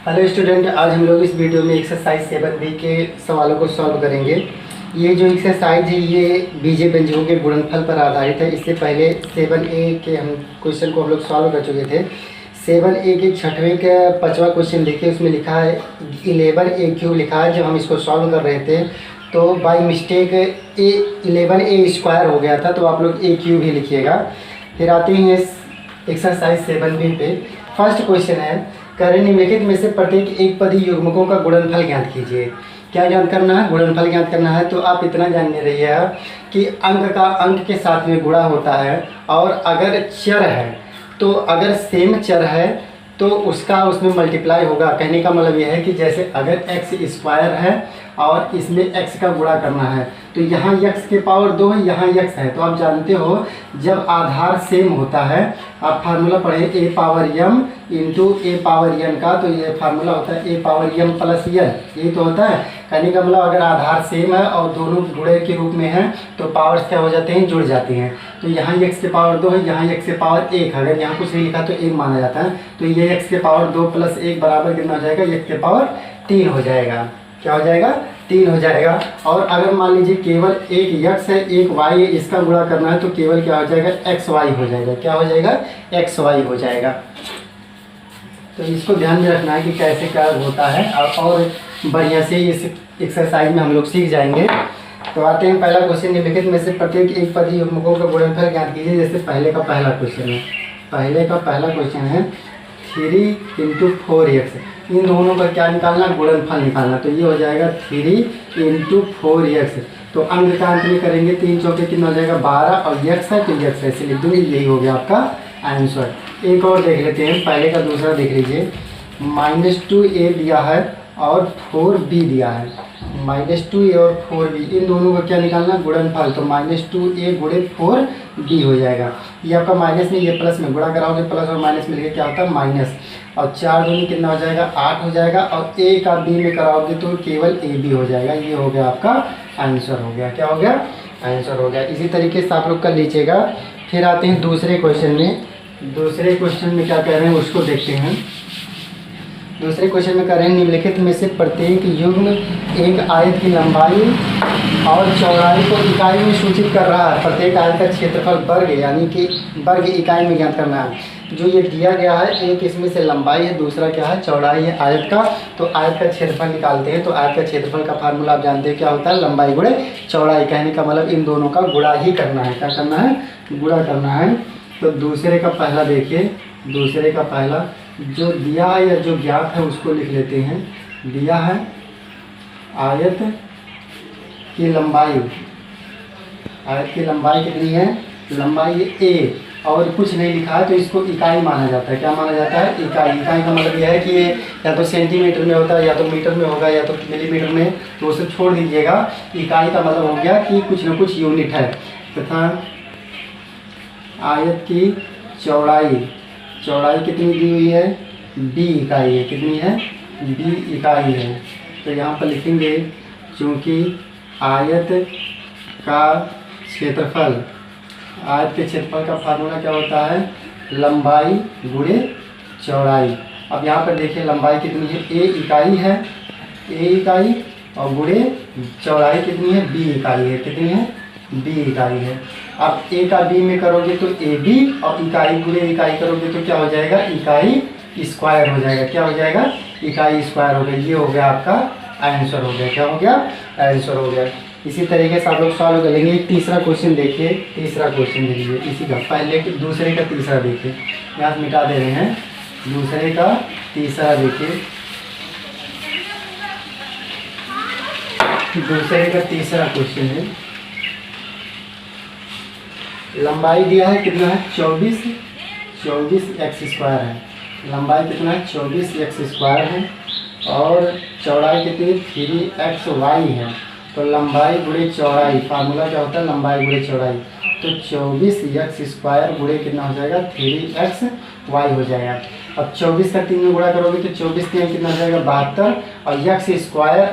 Hello student, आज हम लोग इस वीडियो में एक्सरसाइज 7B के सवालों को सॉल्व करेंगे। ये जो एक्सरसाइज है ये बीजीय व्यंजकों के गुणनफल पर आधारित है। इससे पहले 7A के क्वेश्चन को हम लोग सॉल्व कर चुके थे। 7A के छठवें का 5वां क्वेश्चन देखिए, उसमें लिखा है 11A³ लिखा है। जब हम इसको सॉल्व कर रहे थे तो बाय मिस्टेक 11A² हो गया था, तो आप लोग A³ ही लिखिएगा। फिर आते हैं एक्सरसाइज 7B पे। फर्स्ट क्वेश्चन है, करें निम्नलिखित में से प्रत्येक एक पदी युग्मकों का गुणनफल ज्ञात कीजिए। क्या ज्ञात करना है? गुणनफल ज्ञात करना है। तो आप इतना जानने रहिए कि अंक का अंक के साथ में गुणा होता है, और अगर चर है तो अगर सेम चर है तो उसका उसमें मल्टीप्लाई होगा। कहने का मतलब यह है कि जैसे अगर x² है और इसमें x का गुणा करना है, तो यहाँ x के पावर 2 है, यहाँ x है। तो आप जानते हो जब आधार सेम होता है, आप फार्मूला पढ़े a power m into a power n का, तो ये फार्मूला होता है a power m plus n। यही तो होता है। कहने का मतलब अगर आधार सेम है और दोनों गुणे के रूप में है तो पावर्स क्या हो जाते हैं? जुड़ जाती हैं। तो यहाँ x के पावर 2 है, यहाँ x के पावर 1। अगर यहाँ कुछ नहीं लिखा तो 1 माना जाता है। तो ये x के पावर 2 प्लस 1 बराबर कितना हो जाएगा? x के पावर 3 हो जाएगा। क्या हो जाएगा? 3 हो जाएगा। और अगर मान लीजिए केवल एक x है एक y है, इसका गुणा करना है तो केवल क्या हो जाएगा? xy हो जाएगा। क्या हो जाएगा? xy हो जाएगा। तो इसको ध्यान में रखना है कि कैसे क्या होता है, और बढ़िया से इस एक्सरसाइज में हम लोग सीख जाएंगे। तो आते हैं पहला क्वेश्चन, निम्नलिखित में से प्रत्येक एक पदी युग्मकों का गुणनफल ज्ञात कीजिए। जैसे पहले का पहला क्वेश्चन है, पहले का पहला क्वेश्चन है 3 × 4x। इन दोनों का क्या निकालना? गुणनफल निकालना। तो ये हो जाएगा 3 × 4x। तो अंक का अंत में करेंगे, 3 चौके कितना हो जाएगा? 12, और x है तो x ऐसे लिख दूँगी। यही हो गया आपका आंसर। एक और देख लेते हैं, पहले का दूसरा देख लीजिए। -2a दिया है और 4b दिया है। -2a और 4b, इन दोनों का क्या निकालना? गुणनफल। तो -2a गुणे 4b हो जाएगा। ये आपका माइनस में, ये प्लस में, गुणा कराओगे प्लस और माइनस मिलके क्या होता है? माइनस। और 4 दूनी कितना हो जाएगा? 8 हो जाएगा। और a का b में कराओगे तो केवल ab हो जाएगा। ये हो गया आपका आंसर हो गया। क्या हो गया? आंसर हो गया। इसी तरीके से आप लोग कर लीजिएगा। फिर आते हैं दूसरे क्वेश्चन में। दूसरे क्वेश्चन में क्या कह रहे हैं उसको देखते हैं। दूसरे क्वेश्चन में कह रहे हैं निम्नलिखित में से प्रत्येक युग्म एक आयत की लंबाई और चौड़ाई को इकाई में सूचित कर रहा है। प्रत्येक आयत का क्षेत्रफल वर्ग यानी कि वर्ग इकाई में ज्ञात करना है। जो ये दिया गया है, एक इसमें से लंबाई है, दूसरा क्या है? चौड़ाई है आयत का। तो आयत का क्षेत्रफल निकालते हैं। तो आयत का क्षेत्रफल का फार्मूला आप जानते हैं क्या होता है? लंबाई गुणे चौड़ाई। कहने का मतलब इन दोनों का गुणा ही करना है। क्या करना है? गुणा करना है। तो दूसरे का पहला देखिए, दूसरे का पहला जो दिया है या जो ज्ञात है उसको लिख लेते हैं। दिया है आयत की लंबाई, आयत की लंबाई कितनी है? लंबाई है a, और कुछ नहीं लिखा है तो इसको इकाई माना जाता है। क्या माना जाता है? इकाई। इकाई का मतलब यह है कि ये या तो सेंटीमीटर में होता है, या तो मीटर में होगा, या तो मिलीमीटर में, तो उसे छोड़ दीजिएगा। इकाई का मतलब हो गया कि कुछ न कुछ यूनिट है। तथा आयत की चौड़ाई, चौड़ाई कितनी दी हुई है? b इकाई है। कितनी है? b इकाई है। तो यहाँ पर लिखेंगे क्योंकि आयत का क्षेत्रफल, आयत के क्षेत्रफल का फार्मूला क्या होता है? लंबाई गुणे चौड़ाई। अब यहाँ पर देखिए लंबाई कितनी है? a इकाई है, a इकाई, और गुणे चौड़ाई कितनी है? b इकाई है। कितनी है? b इकाई है। अब a का b में करोगे तो ab, और इकाई गुणे इकाई करोगे तो क्या हो जाएगा? इकाई स्क्वायर हो जाएगा। क्या हो जाएगा? इकाई स्क्वायर हो गया। ये हो गया आपका आंसर हो गया। क्या हो गया? आंसर हो गया। इसी तरीके से आप लोग सॉल्व कर लेंगे। तीसरा क्वेश्चन देखिए, तीसरा क्वेश्चन देखिए। इसी का पहले दूसरे का तीसरा देखिए, यहाँ मिटा दे रहे हैं। दूसरे का तीसरा देखिए, दूसरे का तीसरा क्वेश्चन है। लंबाई दिया है कितना है? 24x² है। लंबाई कितना है? 24x² है। और चौड़ाई कितनी? 3xy है। तो लंबाई गुणे चौड़ाई, फार्मूला क्या होता है? लंबाई गुणे चौड़ाई। तो 24x² गुणे कितना हो जाएगा? 3xy हो जाएगा। अब 24 का 3 में गुणा करोगे तो 24 3 कितना हो जाएगा? 72, और x²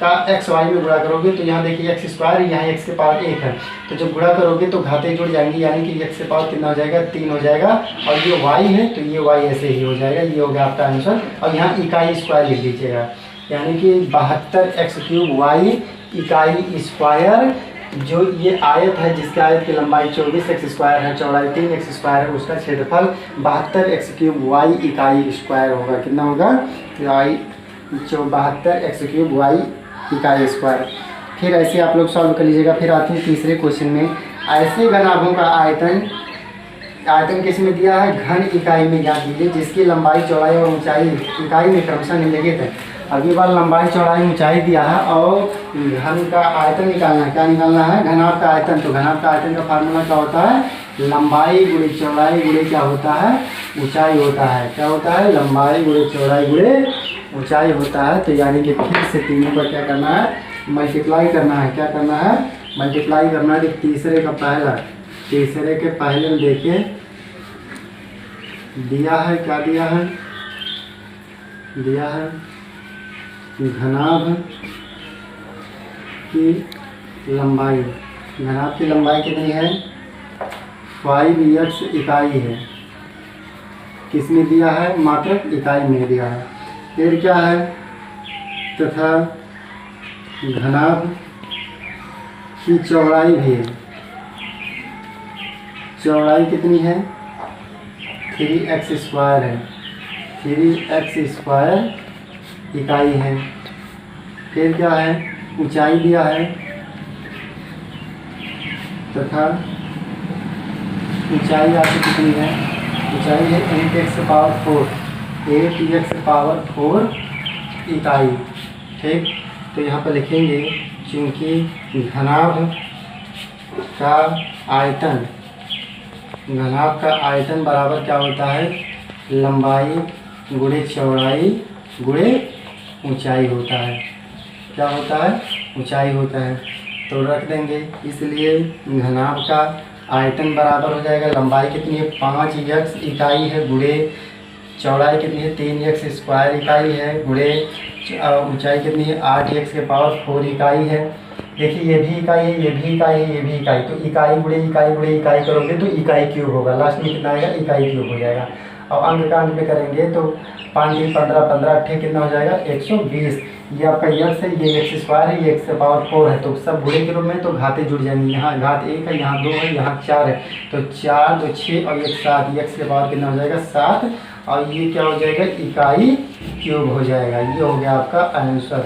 का एक्स वाई में गुणा करोगे तो यहाँ देखिए एक्स स्क्वायर, यहाँ एक्स के पावर 1 है, तो जब गुणा करोगे तो घाते जुड़ जाएंगे, यानी कि एक्स के पावर कितना हो जाएगा 3 हो जाएगा, और ये वाई है तो ये वाई ऐसे ही हो जाएगा। ये हो गया आपका आंसर। और यहाँ इकाई स्क्वायर लिख दीजिएगा, यानी कि 72x³ वाई इकाई स्क्वायर, जो ये आयत है जिसके आयत की लंबाई 24x² है, चौड़ाई 3x² है, उसका क्षेत्रफल 72x³ वाई इकाई स्क्वायर होगा। कितना होगा? 72x³ वाई इकाई स्क्वायर। फिर ऐसे आप लोग सॉल्व कर लीजिएगा। फिर आते हैं तीसरे क्वेश्चन में। ऐसे घनाभों का आयतन किस में दिया है? घन इकाई में ज्ञात कीजिए जिसकी लंबाई चौड़ाई और ऊंचाई इकाई में क्रमशः निम्नलिखित है। अगली बार लंबाई चौड़ाई ऊंचाई दिया है और घन का आयतन निकालना है। क्या निकालना है? घनाभ का आयतन। तो घनाभ का आयतन का फार्मूला क्या होता है? लंबाई गुणे चौड़ाई गुणे क्या होता है? ऊंचाई होता है। क्या होता है? लंबाई गुणे चौड़ाई गुणे ऊंचाई होता है। तो यानी कि फिर से तीनों पर क्या करना है? मल्टीप्लाई करना है। क्या करना है? मल्टीप्लाई करना है। कि तीसरे के पहले में देखिए दिया है, क्या दिया है? दिया है घनाभ की लंबाई। घनाभ की लंबाई कितनी है? 5x इकाई है। किसमें दिया है? मात्रक इकाई में दिया है। फिर क्या है? तथा घनाभ की चौड़ाई भी है। चौड़ाई कितनी है? 3x² है। 3x² इकाई है। फिर क्या है? ऊंचाई दिया है, तथा ऊंचाई आपकी कितनी है? ऊंचाई है 8x⁴ इकाई। ठीक, तो यहाँ पर लिखेंगे चूँकि घनाभ का आयतन बराबर क्या होता है? लंबाई गुणे चौड़ाई गुणे ऊंचाई होता है। क्या होता है? ऊंचाई होता है। तो रख देंगे, इसलिए घनाभ का आयतन बराबर हो जाएगा, लंबाई कितनी है? 5x इकाई है, गुणे चौड़ाई कितनी है? 3x² इकाई है, गुणे ऊंचाई कितनी है? 8x⁴ इकाई है। देखिए ये भी इकाई है, ये भी इकाई है, ये भी इकाई। तो इकाई गुणे इकाई करोगे तो इकाई क्यूब होगा। लास्ट में कितना आएगा? इकाई क्यूब हो जाएगा। और अंक का अंक पे करेंगे तो 5 × 15 15 8 कितना हो जाएगा? 120। ये आपका x है, ये x² है, ये x⁴ है, तो सब गुणे के रूप में तो घाते जुड़ जाएंगे। यहाँ घात 1 है, यहाँ 2 है, यहाँ 4 है, तो 4 2 6 और 1 7। x के पावर कितना हो जाएगा? 7। और ये क्या हो जाएगा? इकाई क्यूब हो जाएगा। ये हो गया आपका आंसर।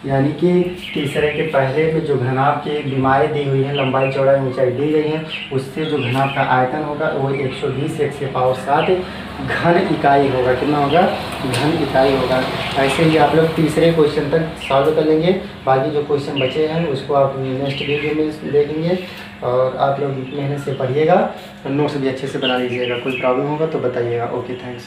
यानी कि तीसरे के पहले में जो घनाभ की बीमारी दी हुई है, लंबाई चौड़ाई ऊंचाई दी गई है, उससे जो घनाभ का आयतन होगा वो 120 x⁴ घन इकाई होगा। कितना होगा? घन इकाई होगा। ऐसे ही आप लोग तीसरे क्वेश्चन तक सॉल्व कर लेंगे। बाकी जो क्वेश्चन बचे हैं उसको आप नेक्स्ट वीडियो में देखेंगे। और आप लोग मेहनत से पढ़िएगा, नोट्स भी अच्छे से बना लीजिएगा। कोई प्रॉब्लम होगा तो बताइएगा। Okay, thanks.